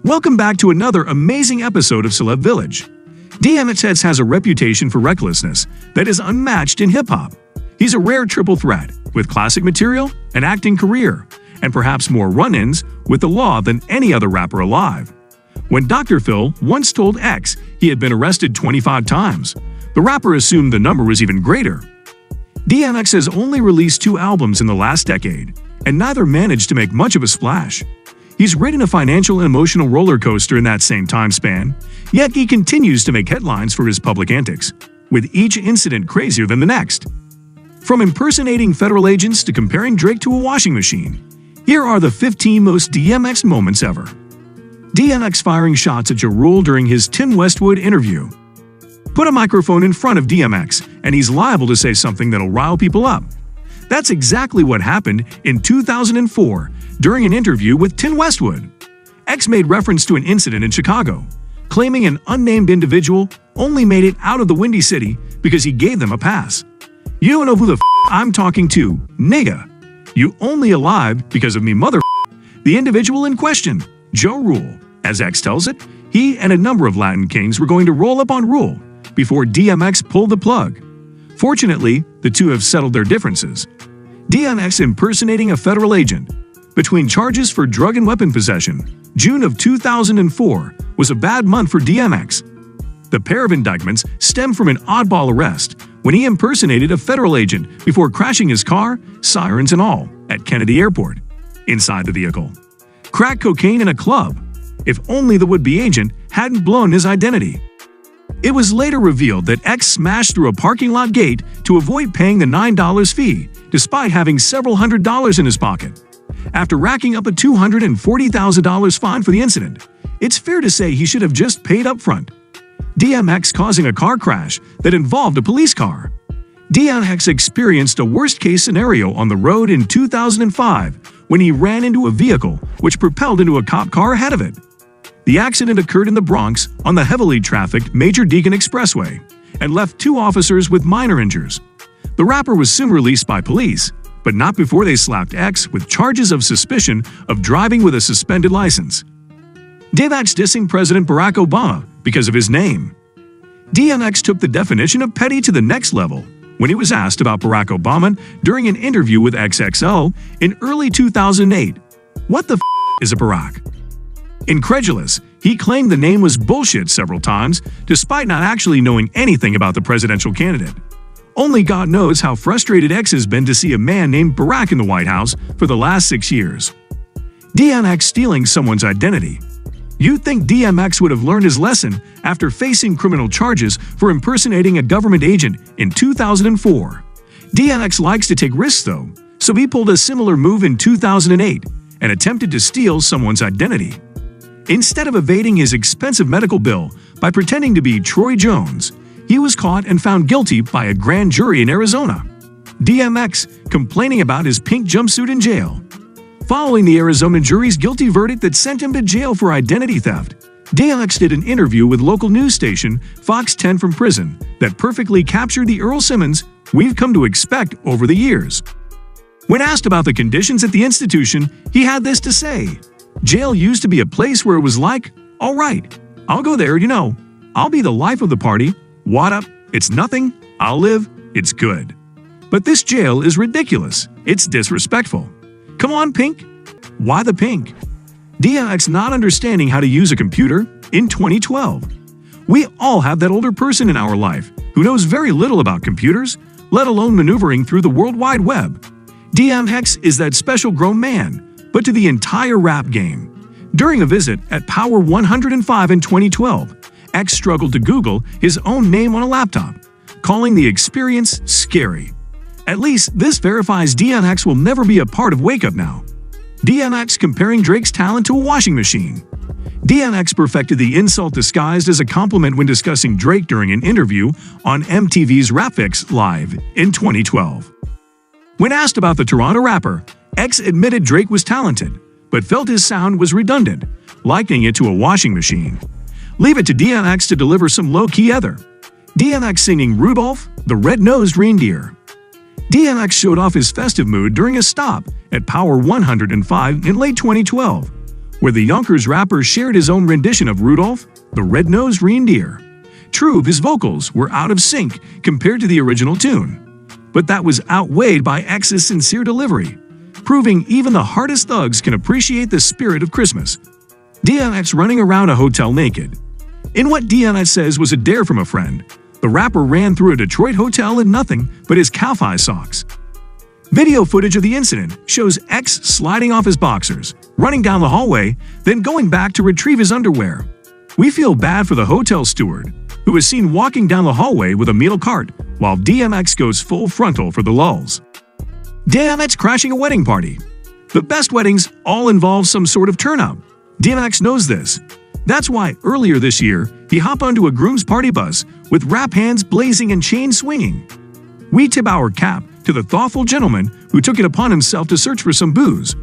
Welcome back to another amazing episode of Celeb Village. DMX has a reputation for recklessness that is unmatched in hip-hop. He's a rare triple threat, with classic material, an acting career, and perhaps more run-ins with the law than any other rapper alive. When Dr. Phil once told X he had been arrested 25 times, the rapper assumed the number was even greater. DMX has only released 2 albums in the last decade, and neither managed to make much of a splash. He's ridden a financial and emotional roller coaster in that same time span, yet he continues to make headlines for his public antics, with each incident crazier than the next. From impersonating federal agents to comparing Drake to a washing machine, here are the 15 most DMX moments ever. DMX firing shots at Ja Rule during his Tim Westwood interview. Put a microphone in front of DMX, and he's liable to say something that'll rile people up. That's exactly what happened in 2004 during an interview with Tim Westwood. X made reference to an incident in Chicago, claiming an unnamed individual only made it out of the Windy City because he gave them a pass. You don't know who the I'm talking to, nigga. You only alive because of me, mother. The individual in question, Ja Rule. As X tells it, he and a number of Latin kings were going to roll up on Rule before DMX pulled the plug. Fortunately, the two have settled their differences. DMX impersonating a federal agent. Between charges for drug and weapon possession, June of 2004 was a bad month for DMX. The pair of indictments stemmed from an oddball arrest when he impersonated a federal agent before crashing his car, sirens and all, at Kennedy Airport. Inside the vehicle, crack cocaine in a club. If only the would-be agent hadn't blown his identity. It was later revealed that X smashed through a parking lot gate to avoid paying the $9 fee, despite having several $100s in his pocket. After racking up a $240,000 fine for the incident, it's fair to say he should have just paid up front. DMX causing a car crash that involved a police car. DMX experienced a worst-case scenario on the road in 2005 when he ran into a vehicle which propelled into a cop car ahead of it. The accident occurred in the Bronx on the heavily trafficked Major Deacon Expressway and left 2 officers with minor injuries. The rapper was soon released by police, but not before they slapped X with charges of suspicion of driving with a suspended license. DMX dissing President Barack Obama because of his name. DMX took the definition of petty to the next level when he was asked about Barack Obama during an interview with XXL in early 2008. What the is a Barack? Incredulous, he claimed the name was bullshit several times, despite not actually knowing anything about the presidential candidate. Only God knows how frustrated X has been to see a man named Barack in the White House for the last 6 years. DMX stealing someone's identity. You'd think DMX would have learned his lesson after facing criminal charges for impersonating a government agent in 2004. DMX likes to take risks though, so he pulled a similar move in 2008 and attempted to steal someone's identity. Instead of evading his expensive medical bill by pretending to be Troy Jones, he was caught and found guilty by a grand jury in Arizona. DMX complaining about his pink jumpsuit in jail. Following the Arizona jury's guilty verdict that sent him to jail for identity theft, DMX did an interview with local news station Fox 10 from prison that perfectly captured the Earl Simmons we've come to expect over the years. When asked about the conditions at the institution, he had this to say: "Jail used to be a place where it was like, all right, I'll go there, I'll be the life of the party. What up? It's nothing. I'll live. It's good. But this jail is ridiculous. It's disrespectful. Come on, Pink." Why the pink? DMX not understanding how to use a computer in 2012. We all have that older person in our life who knows very little about computers, let alone maneuvering through the World Wide Web. DMX is that special grown man, but to the entire rap game. During a visit at Power 105 in 2012, X struggled to Google his own name on a laptop, calling the experience scary. At least this verifies DMX will never be a part of Wake Up Now. DMX comparing Drake's talent to a washing machine. DMX perfected the insult disguised as a compliment when discussing Drake during an interview on MTV's Rapfix Live in 2012. When asked about the Toronto rapper, X admitted Drake was talented, but felt his sound was redundant, likening it to a washing machine. Leave it to DMX to deliver some low-key ether. DMX singing Rudolph, the Red-Nosed Reindeer. DMX showed off his festive mood during a stop at Power 105 in late 2012, where the Yonkers rapper shared his own rendition of Rudolph the Red-Nosed Reindeer. True, his vocals were out of sync compared to the original tune, but that was outweighed by X's sincere delivery, proving even the hardest thugs can appreciate the spirit of Christmas. DMX running around a hotel naked. In what DMX says was a dare from a friend, the rapper ran through a Detroit hotel in nothing but his cow-eye socks. Video footage of the incident shows X sliding off his boxers, running down the hallway, then going back to retrieve his underwear. We feel bad for the hotel steward, who was seen walking down the hallway with a meal cart, while DMX goes full frontal for the lulz. DMX crashing a wedding party. The best weddings all involve some sort of turnout. DMX knows this. That's why earlier this year, he hopped onto a groom's party bus with rap hands blazing and chain swinging. We tip our cap to the thoughtful gentleman who took it upon himself to search for some booze.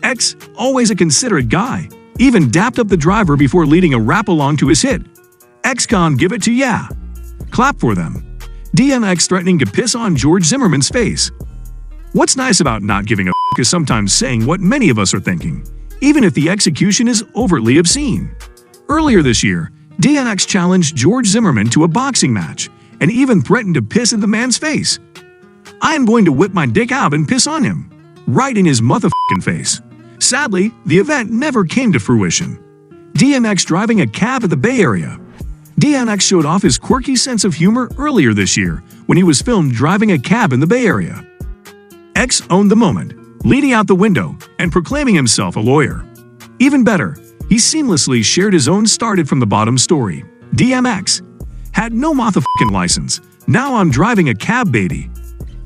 X, always a considerate guy, even dapped up the driver before leading a rap along to his hit. X-Con give it to ya. Clap for them. DMX threatening to piss on George Zimmerman's face. What's nice about not giving a f is sometimes saying what many of us are thinking, even if the execution is overtly obscene. Earlier this year, DMX challenged George Zimmerman to a boxing match and even threatened to piss in the man's face. I am going to whip my dick out and piss on him, right in his motherfucking face. Sadly, the event never came to fruition. DMX driving a cab at the Bay Area. DMX showed off his quirky sense of humor earlier this year when he was filmed driving a cab in the Bay Area. X owned the moment, leaning out the window and proclaiming himself a lawyer. Even better, he seamlessly shared his own started from the bottom story. DMX had no motherfucking license. Now I'm driving a cab, baby.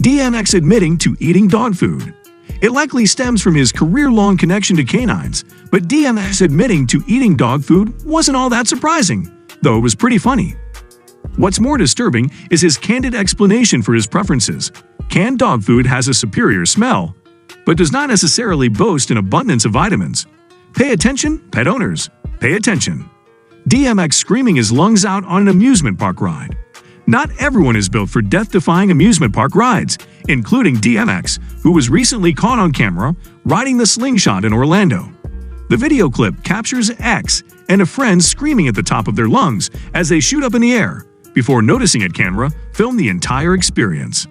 DMX admitting to eating dog food. It likely stems from his career-long connection to canines, but DMX admitting to eating dog food wasn't all that surprising, though it was pretty funny. What's more disturbing is his candid explanation for his preferences. Canned dog food has a superior smell, but does not necessarily boast an abundance of vitamins. Pay attention, pet owners. Pay attention. DMX screaming his lungs out on an amusement park ride. Not everyone is built for death-defying amusement park rides, including DMX, who was recently caught on camera riding the slingshot in Orlando. The video clip captures X and a friend screaming at the top of their lungs as they shoot up in the air, before noticing at camera filmed the entire experience.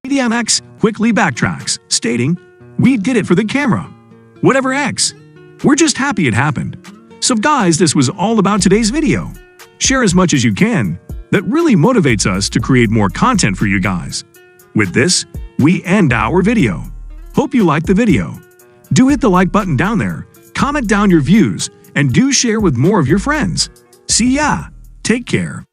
DMX quickly backtracks, stating, "We did it for the camera. Whatever X. We're just happy it happened." So guys, this was all about today's video. Share as much as you can. That really motivates us to create more content for you guys. With this, we end our video. Hope you liked the video. Do hit the like button down there, comment down your views, and do share with more of your friends. See ya! Take care.